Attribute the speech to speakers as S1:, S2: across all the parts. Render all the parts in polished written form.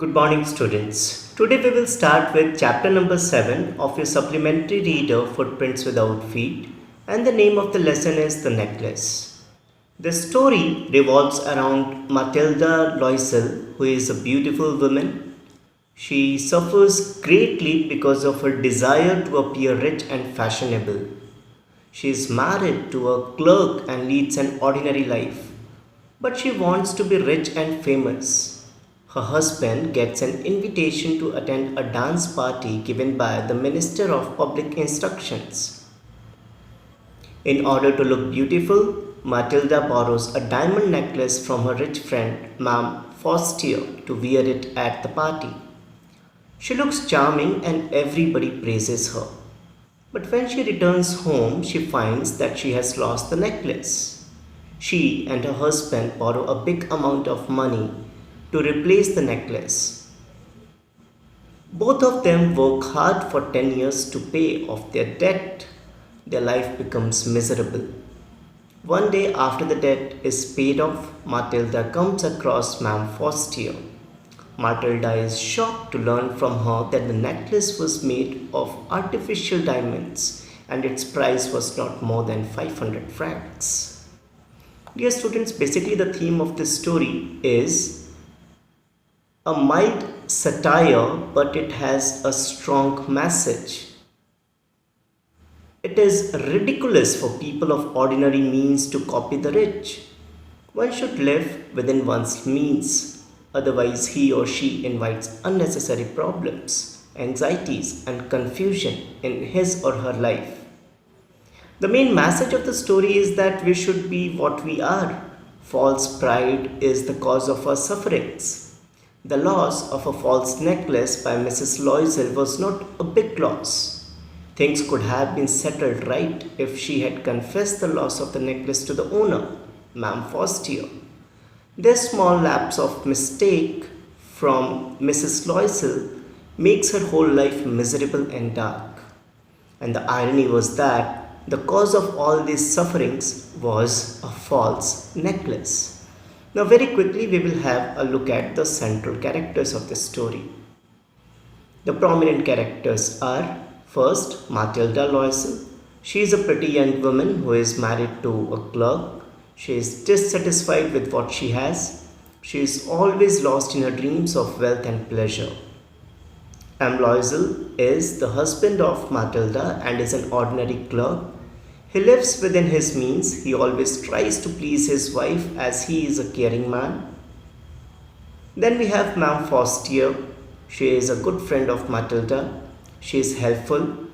S1: Good morning, students. Today we will start with chapter number 7 of your supplementary reader Footprints Without Feet, and the name of the lesson is The Necklace. The story revolves around Matilda Loisel, who is a beautiful woman. She suffers greatly because of her desire to appear rich and fashionable. She is married to a clerk and leads an ordinary life, but she wants to be rich and famous. Her husband gets an invitation to attend a dance party given by the Minister of Public Instructions. In order to look beautiful, Matilda borrows a diamond necklace from her rich friend, Ma'am Forestier, to wear it at the party. She looks charming and everybody praises her. But when she returns home, she finds that she has lost the necklace. She and her husband borrow a big amount of money to replace the necklace. Both of them work hard for 10 years to pay off their debt. Their life becomes miserable. One day after the debt is paid off, Matilda comes across Ma'am Forestier. Matilda is shocked to learn from her that the necklace was made of artificial diamonds and its price was not more than 500 francs. Dear students, basically the theme of this story is a mild satire, but it has a strong message. It is ridiculous for people of ordinary means to copy the rich. One should live within one's means, otherwise, he or she invites unnecessary problems, anxieties, and confusion in his or her life. The main message of the story is that we should be what we are. False pride is the cause of our sufferings. The loss of a false necklace by Mrs. Loisel was not a big loss. Things could have been settled right if she had confessed the loss of the necklace to the owner, Ma'am Forestier. This small lapse of mistake from Mrs. Loisel makes her whole life miserable and dark. And the irony was that the cause of all these sufferings was a false necklace. Now, very quickly, we will have a look at the central characters of the story. The prominent characters are first, Matilda Loisel. She is a pretty young woman who is married to a clerk. She is dissatisfied with what she has. She is always lost in her dreams of wealth and pleasure. Loisel is the husband of Matilda and is an ordinary clerk. He lives within his means. He always tries to please his wife as he is a caring man. Then we have Ma'am Forestier. She is a good friend of Matilda. She is helpful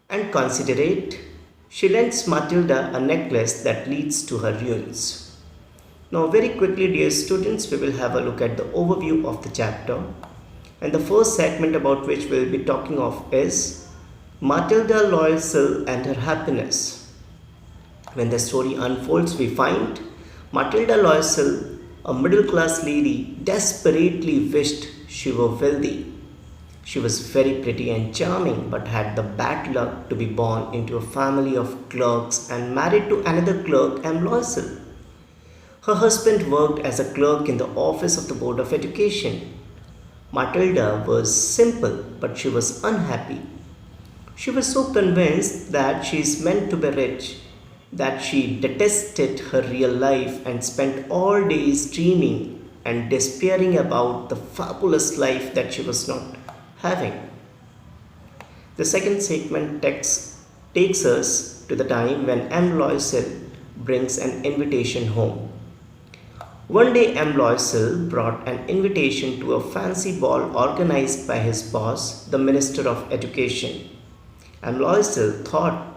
S1: and considerate. She lends Matilda a necklace that leads to her ruins. Now, very quickly, dear students, we will have a look at the overview of the chapter. And the first segment about which we will be talking of is Matilda Loisel and her happiness. When the story unfolds, we find Matilda Loisel, a middle-class lady, desperately wished she were wealthy. She was very pretty and charming, but had the bad luck to be born into a family of clerks and married to another clerk, Loisel. Her husband worked as a clerk in the office of the Board of Education. Matilda was simple, but she was unhappy. She was so convinced that she is meant to be rich that she detested her real life and spent all days dreaming and despairing about the fabulous life that she was not having. The second segment takes us to the time when Loisel brings an invitation home. One day, Loisel brought an invitation to a fancy ball organized by his boss, the Minister of Education. Loisel thought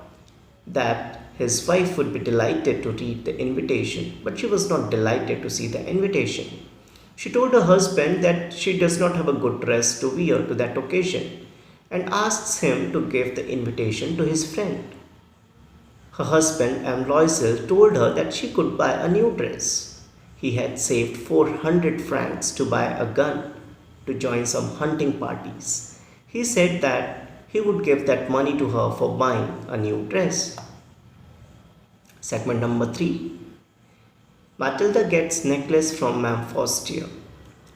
S1: that his wife would be delighted to read the invitation, but she was not delighted to see the invitation. She told her husband that she does not have a good dress to wear to that occasion and asks him to give the invitation to his friend. Her husband, Loisel, told her that she could buy a new dress. He had saved 400 francs to buy a gun to join some hunting parties. He said that he would give that money to her for buying a new dress. Segment number 3. Matilda gets necklace from Ma'am Forestier.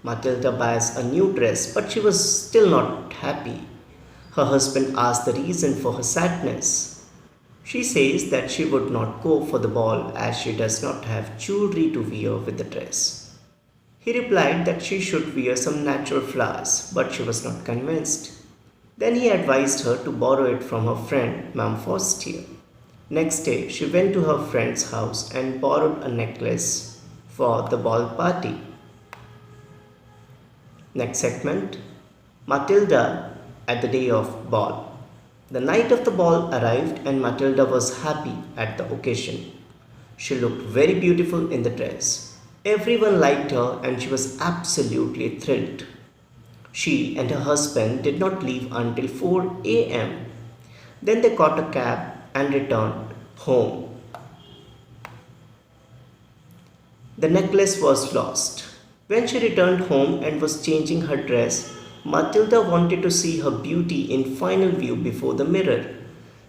S1: Matilda buys a new dress, but she was still not happy. Her husband asks the reason for her sadness. She says that she would not go for the ball as she does not have jewelry to wear with the dress. He replied that she should wear some natural flowers, but she was not convinced. Then he advised her to borrow it from her friend, Ma'am Forestier. Next day, she went to her friend's house and borrowed a necklace for the ball party. Next segment, Matilda at the day of ball. The night of the ball arrived and Matilda was happy at the occasion. She looked very beautiful in the dress. Everyone liked her and she was absolutely thrilled. She and her husband did not leave until 4 a.m. Then they caught a cab and returned home. The necklace was lost. When she returned home and was changing her dress, Matilda wanted to see her beauty in final view before the mirror.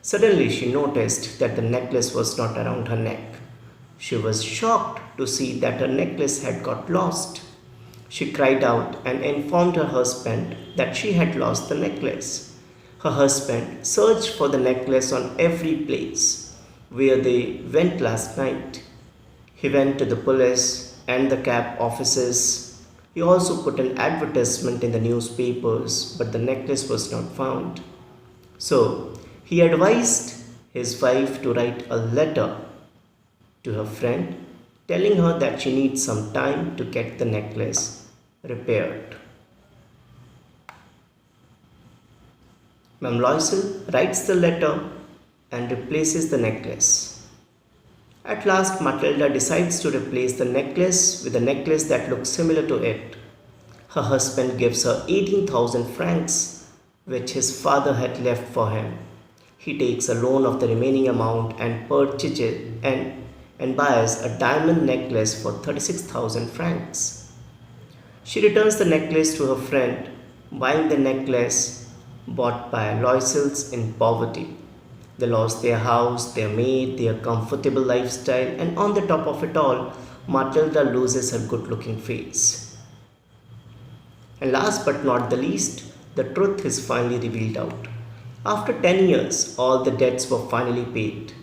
S1: Suddenly, she noticed that the necklace was not around her neck. She was shocked to see that her necklace had got lost. She cried out and informed her husband that she had lost the necklace. Her husband searched for the necklace on every place where they went last night. He went to the police and the cab offices. He also put an advertisement in the newspapers, but the necklace was not found. So he advised his wife to write a letter to her friend telling her that she needs some time to get the necklace repaired. Ma'am Loisel writes the letter and replaces the necklace. At last, Matilda decides to replace the necklace with a necklace that looks similar to it. Her husband gives her 18,000 francs, which his father had left for him. He takes a loan of the remaining amount and purchases and buys a diamond necklace for 36,000 francs. She returns the necklace to her friend, buying the necklace bought by Loisels in poverty. They lost their house, their maid, their comfortable lifestyle, and on the top of it all, Matilda loses her good looking face. And last but not the least, the truth is finally revealed out. After 10 years, all the debts were finally paid.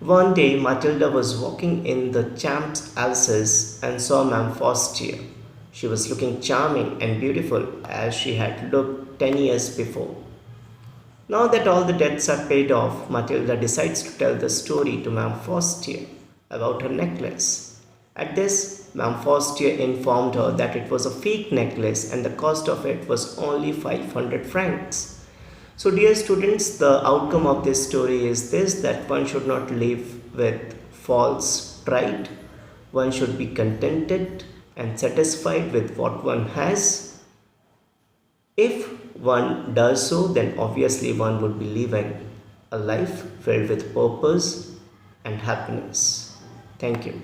S1: One day, Matilda was walking in the Champs Elysees and saw Ma'am Forestier. She was looking charming and beautiful as she had looked 10 years before. Now that all the debts are paid off, Matilda decides to tell the story to Ma'am Forestier about her necklace. At this, Ma'am Forestier informed her that it was a fake necklace and the cost of it was only 500 francs. So dear students, the outcome of this story is this, that one should not live with false pride. One should be contented and satisfied with what one has. If one does so, then obviously one would be living a life filled with purpose and happiness. Thank you.